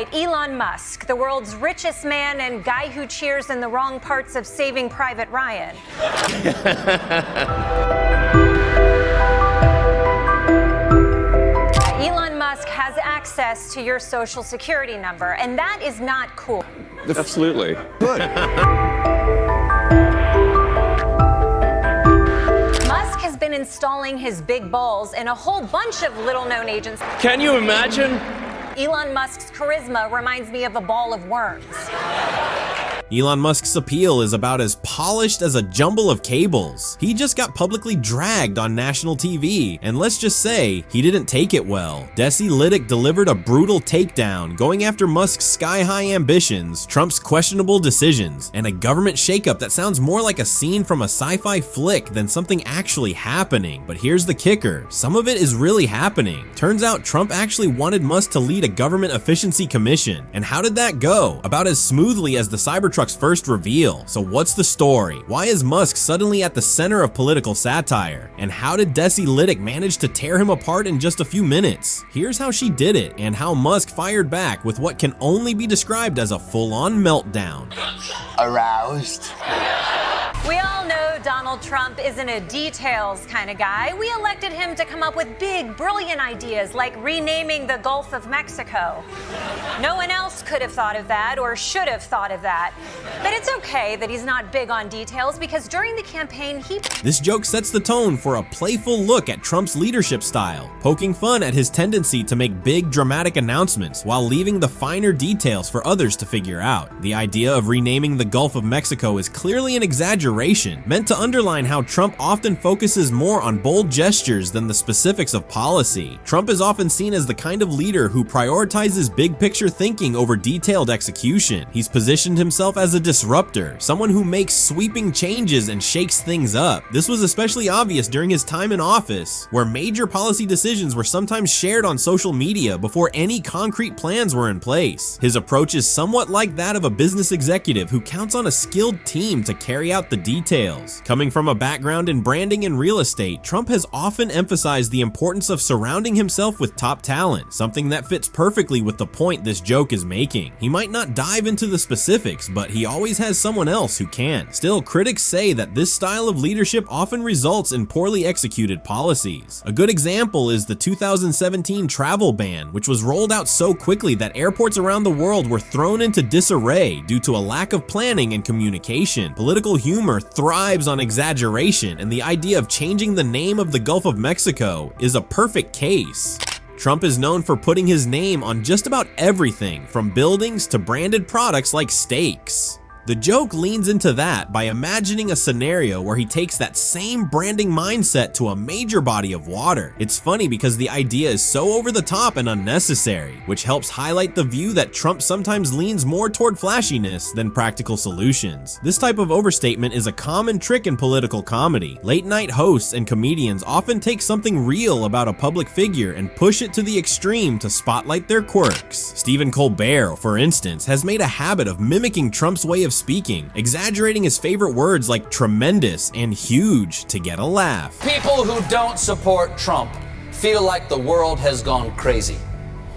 right, Elon Musk, the world's richest man and guy who cheers in the wrong parts of Saving Private Ryan. Elon Musk has access to your social security number, and that is not cool. Absolutely. Good. Musk has been installing his big balls in a whole bunch of little-known agencies. Can you imagine? Elon Musk's charisma reminds me of a ball of worms. Elon Musk's appeal is about as polished as a jumble of cables. He just got publicly dragged on national TV, and let's just say, he didn't take it well. Desi Lydic delivered a brutal takedown, going after Musk's sky-high ambitions, Trump's questionable decisions, and a government shakeup that sounds more like a scene from a sci-fi flick than something actually happening. But here's the kicker, some of it is really happening. Turns out Trump actually wanted Musk to lead a government efficiency commission. And how did that go? About as smoothly as the Cybertruck's first reveal. So what's the story? Why is Musk suddenly at the center of political satire? And how did Desi Lydic manage to tear him apart in just a few minutes? Here's how she did it, and how Musk fired back with what can only be described as a full-on meltdown. Aroused. We all know Donald Trump isn't a details kind of guy. We elected him to come up with big, brilliant ideas like renaming the Gulf of Mexico. No one else could have thought of that or should have thought of that. But it's okay that he's not big on details because during the campaign, This joke sets the tone for a playful look at Trump's leadership style, poking fun at his tendency to make big, dramatic announcements while leaving the finer details for others to figure out. The idea of renaming the Gulf of Mexico is clearly an exaggeration, meant to underline how Trump often focuses more on bold gestures than the specifics of policy. Trump is often seen as the kind of leader who prioritizes big picture thinking over detailed execution. He's positioned himself as a disruptor, someone who makes sweeping changes and shakes things up. This was especially obvious during his time in office, where major policy decisions were sometimes shared on social media before any concrete plans were in place. His approach is somewhat like that of a business executive who counts on a skilled team to carry out the details. Coming from a background in branding and real estate, Trump has often emphasized the importance of surrounding himself with top talent, something that fits perfectly with the point this joke is making. He might not dive into the specifics, but he always has someone else who can. Still, critics say that this style of leadership often results in poorly executed policies. A good example is the 2017 travel ban, which was rolled out so quickly that airports around the world were thrown into disarray due to a lack of planning and communication. Political humor thrives on exaggeration, and the idea of changing the name of the Gulf of Mexico is a perfect case. Trump is known for putting his name on just about everything, from buildings to branded products like steaks. The joke leans into that by imagining a scenario where he takes that same branding mindset to a major body of water. It's funny because the idea is so over the top and unnecessary, which helps highlight the view that Trump sometimes leans more toward flashiness than practical solutions. This type of overstatement is a common trick in political comedy. Late-night hosts and comedians often take something real about a public figure and push it to the extreme to spotlight their quirks. Stephen Colbert, for instance, has made a habit of mimicking Trump's way of speaking, exaggerating his favorite words like tremendous and huge to get a laugh. People who don't support Trump feel like the world has gone crazy.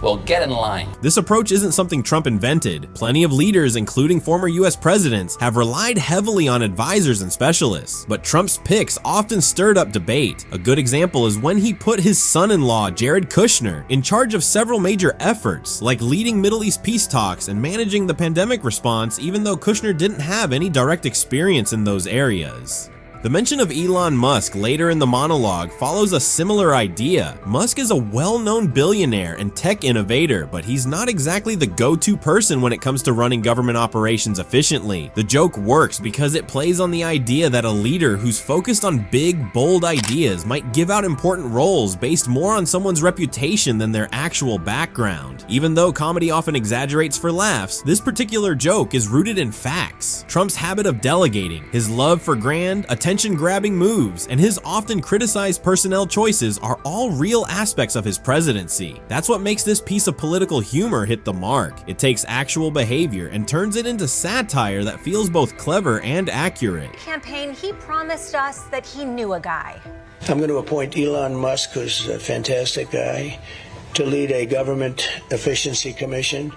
Well, get in line. This approach isn't something Trump invented. Plenty of leaders, including former US presidents, have relied heavily on advisors and specialists, but Trump's picks often stirred up debate. A good example is when he put his son-in-law, Jared Kushner, in charge of several major efforts, like leading Middle East peace talks and managing the pandemic response, even though Kushner didn't have any direct experience in those areas. The mention of Elon Musk later in the monologue follows a similar idea. Musk is a well-known billionaire and tech innovator, but he's not exactly the go-to person when it comes to running government operations efficiently. The joke works because it plays on the idea that a leader who's focused on big, bold ideas might give out important roles based more on someone's reputation than their actual background. Even though comedy often exaggerates for laughs, this particular joke is rooted in facts. Trump's habit of delegating, his love for grand, attention-grabbing moves, and his often criticized personnel choices are all real aspects of his presidency. That's what makes this piece of political humor hit the mark. It takes actual behavior and turns it into satire that feels both clever and accurate. campaign, he promised us that he knew a guy. I'm going to appoint Elon Musk, who's a fantastic guy, to lead a government efficiency commission.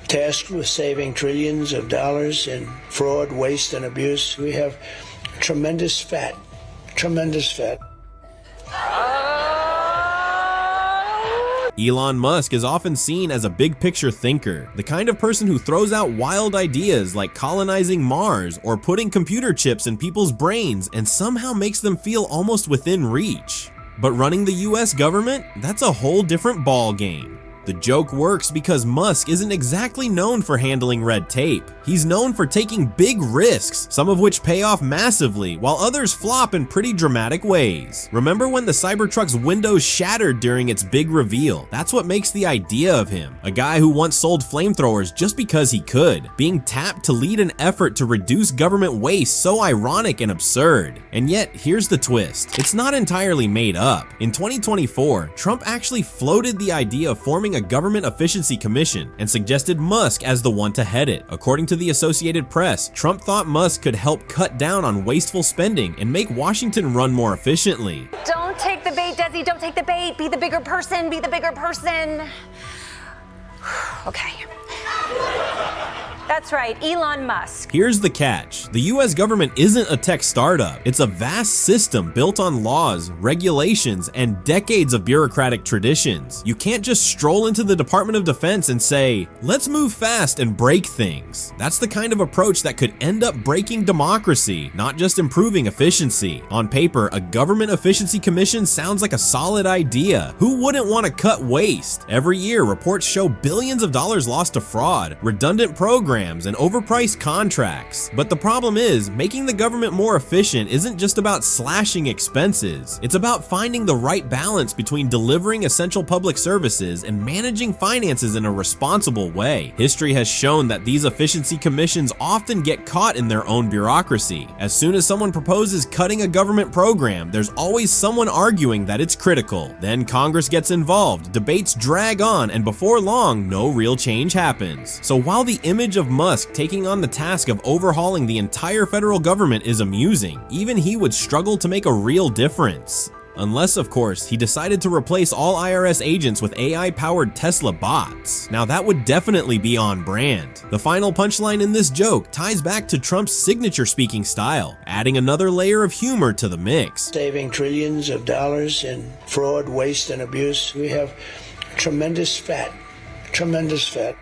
tasked with saving trillions of dollars in fraud, waste, and abuse. We have tremendous fat, tremendous fat. Elon Musk is often seen as a big picture thinker, the kind of person who throws out wild ideas like colonizing Mars or putting computer chips in people's brains and somehow makes them feel almost within reach. But running the US government, that's a whole different ball game. The joke works because Musk isn't exactly known for handling red tape. He's known for taking big risks, some of which pay off massively, while others flop in pretty dramatic ways. Remember when the Cybertruck's windows shattered during its big reveal? That's what makes the idea of him. A guy who once sold flamethrowers just because he could, being tapped to lead an effort to reduce government waste so ironic and absurd. And yet, here's the twist. It's not entirely made up. In 2024, Trump actually floated the idea of forming a government efficiency commission and suggested Musk as the one to head it. According to the Associated Press, Trump thought Musk could help cut down on wasteful spending and make Washington run more efficiently. Don't take the bait, Desi. Don't take the bait. Be the bigger person. Be the bigger person. Okay. That's right, Elon Musk. Here's the catch. The US government isn't a tech startup. It's a vast system built on laws, regulations, and decades of bureaucratic traditions. You can't just stroll into the Department of Defense and say, let's move fast and break things. That's the kind of approach that could end up breaking democracy, not just improving efficiency. On paper, a government efficiency commission sounds like a solid idea. Who wouldn't want to cut waste? Every year, reports show billions of dollars lost to fraud, redundant programs, and overpriced contracts. But the problem is, making the government more efficient isn't just about slashing expenses. It's about finding the right balance between delivering essential public services and managing finances in a responsible way. History has shown that these efficiency commissions often get caught in their own bureaucracy. As soon as someone proposes cutting a government program, there's always someone arguing that it's critical. Then Congress gets involved, debates drag on, and before long, no real change happens. So while the image of Musk taking on the task of overhauling the entire federal government is amusing, even he would struggle to make a real difference. Unless, of course, he decided to replace all IRS agents with AI-powered Tesla bots. Now that would definitely be on brand. The final punchline in this joke ties back to Trump's signature speaking style, adding another layer of humor to the mix. Saving trillions of dollars in fraud, waste, and abuse. We have tremendous fat, tremendous fat.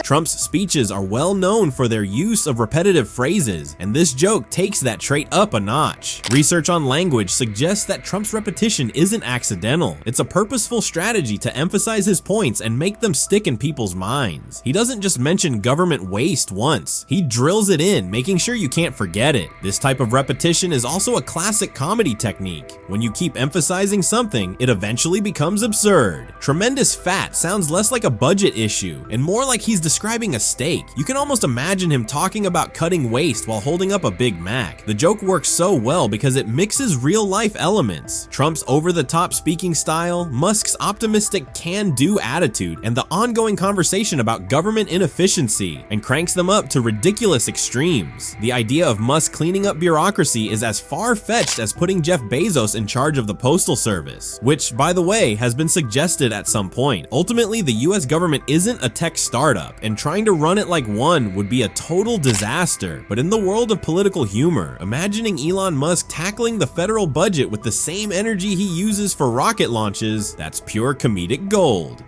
Trump's speeches are well known for their use of repetitive phrases, and this joke takes that trait up a notch. Research on language suggests that Trump's repetition isn't accidental. It's a purposeful strategy to emphasize his points and make them stick in people's minds. He doesn't just mention government waste once, he drills it in, making sure you can't forget it. This type of repetition is also a classic comedy technique. When you keep emphasizing something, it eventually becomes absurd. Tremendous fat sounds less like a budget issue and more like he's describing a steak. You can almost imagine him talking about cutting waste while holding up a Big Mac. The joke works so well because it mixes real-life elements. Trump's over-the-top speaking style, Musk's optimistic can-do attitude, and the ongoing conversation about government inefficiency, and cranks them up to ridiculous extremes. The idea of Musk cleaning up bureaucracy is as far-fetched as putting Jeff Bezos in charge of the Postal Service, which, by the way, has been suggested at some point. Ultimately, the US government isn't a tech startup, and trying to run it like one would be a total disaster. But in the world of political humor, imagining Elon Musk tackling the federal budget with the same energy he uses for rocket launches, that's pure comedic gold.